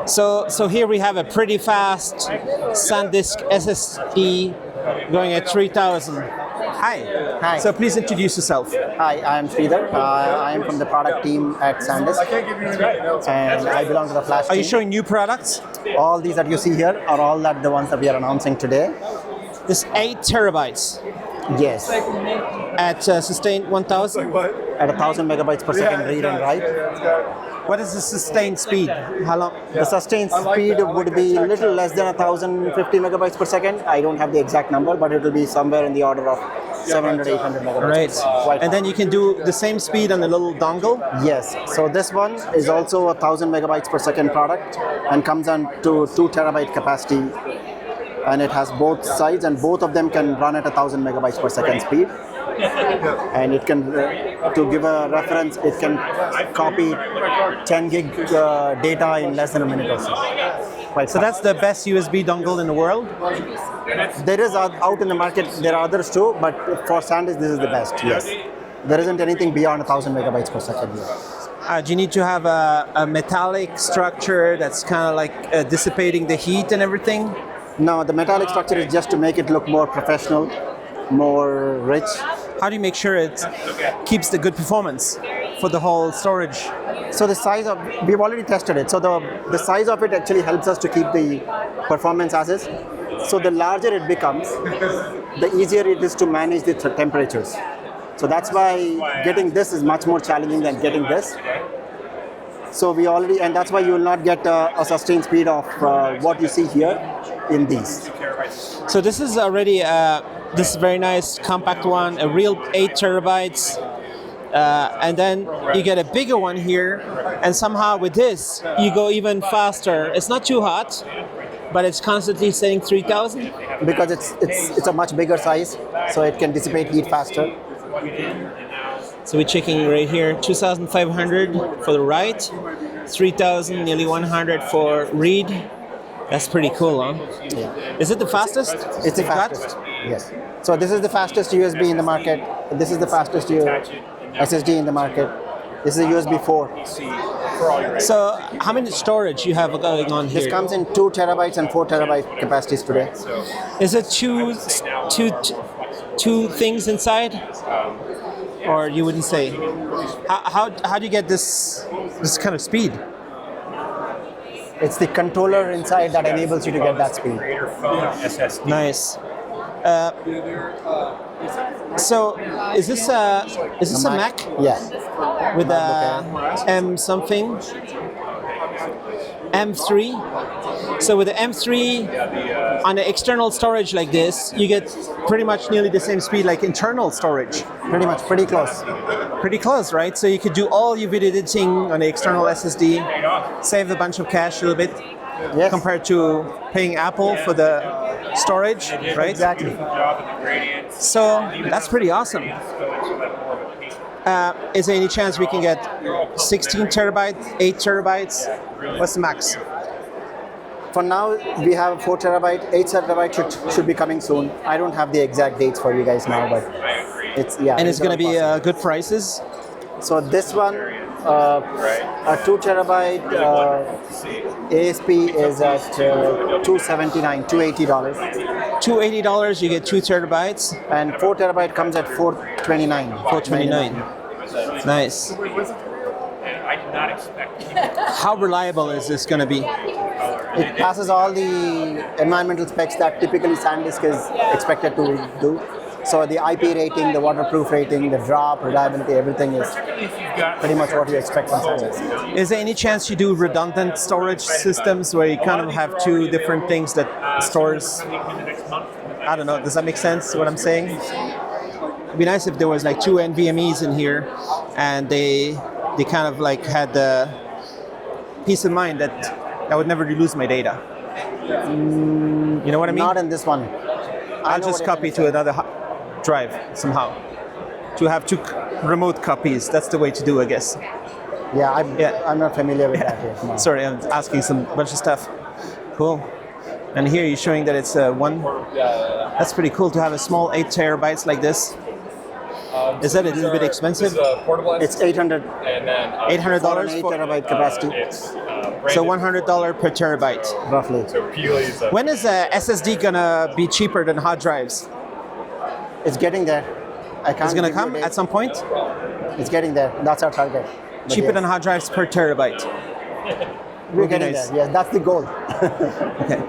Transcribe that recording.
So here we have a pretty fast SanDisk SSD going at 3000. Hi. Hi. So please introduce yourself. Hi, I am Sridhar. I am from the product team at SanDisk, and I belong to the flash Are you team. showing new products? All these that you see here are all the ones that we are announcing today. This 8 terabytes Yes, at sustained 1000. at 1000 megabytes per second read and write. What is the sustained speed? How long? The sustained speed would be a little less than 1050 megabytes per second. I don't have the exact number, but it will be somewhere in the order of 700, 800 megabytes. Right. Quite And then you can do the same speed on the little dongle? Yes, so this one is also a 1000 megabytes per second product and comes on to 2 terabyte capacity, and it has both sides, and both of them can run at 1000 megabytes per second speed. And it can, to give a reference, it can copy 10 gig data in less than a minute or so. So that's the best USB dongle in the world? There is out in the market, there are others too, but for SanDisk this is the best, yes. There isn't anything beyond 1000 megabytes per second here. Do you need to have a metallic structure that's kind of like dissipating the heat and everything? No, the metallic structure is just to make it look more professional, more rich. How do you make sure it keeps the good performance for the whole storage? So the size of, we've already tested it. So the size of it actually helps us to keep the performance as is. So the larger it becomes, the easier it is to manage the temperatures. So that's why getting this is much more challenging than getting this. So we already, and that's why you will not get a sustained speed of what you see here in these. So this is already this very nice compact one, a real 8 terabytes. And then you get a bigger one here, and somehow with this you go even faster. It's not too hot, but it's constantly saying 3000 because it's a much bigger size, so it can dissipate heat faster. So we're checking right here, 2500 for the write, 3000, nearly 100 for read. That's pretty cool, huh? Yeah. Is it the fastest? It's the fastest. Yes. So this is the fastest USB in the market. This is the fastest SSD in the market. This is a USB4. So how many storage you have going on here? This comes in 2 terabytes and 4 terabyte capacities today. Is it two things inside? Or you wouldn't say? How do you get this kind of speed? It's the controller inside that enables you to get that speed. Nice. So is this a Mac? Yeah. With a M something? M3. So with the M3 on the external storage like this, you get pretty much nearly the same speed like internal storage. Pretty much, pretty close. Pretty close, right? So you could do all your video editing on the external SSD, save a bunch of cash a little bit, Yes. compared to paying Apple for the storage, right? Exactly. So that's pretty awesome. Is there any chance we can get 16 terabytes, 8 terabytes? What's the max? For now, we have 4 terabyte, 8 terabyte should be coming soon. I don't have the exact dates for you guys now, but And it's going to be good prices? So this one, a 2 terabyte ASP is at $279, $280. $280, you get 2 terabytes. And 4 terabyte comes at $429. $429. Nice. How reliable is this going to be? It passes all the environmental specs that typically SanDisk is expected to do. So the IP rating, the waterproof rating, the drop, reliability, everything is pretty much what you expect from SanDisk. Is there any chance you do redundant storage systems where you kind of have two different things that stores? I don't know, does that make sense what I'm saying? It'd be nice if there was like 2 NVMEs in here and they kind of like had the peace of mind that I would never lose my data. You know what I mean? Not in this one. I'll just copy to another drive somehow. To have 2 remote copies, that's the way to do, I guess. Yeah, I'm not familiar with that yet. No. Sorry, I'm asking some bunch of stuff. Cool. And here you're showing that it's one. That's pretty cool to have a small 8 terabytes like this. Is that a little bit expensive? It's $800. $800 for 8 terabyte capacity. So $100 per terabyte. roughly. When is SSD gonna be cheaper than hard drives? It's getting there. I can't It's gonna give you a come date. at some point? It's getting there. That's our target. But Cheaper yes, than hard drives per terabyte. we're Would be getting nice. there. Yes, that's the goal. Okay.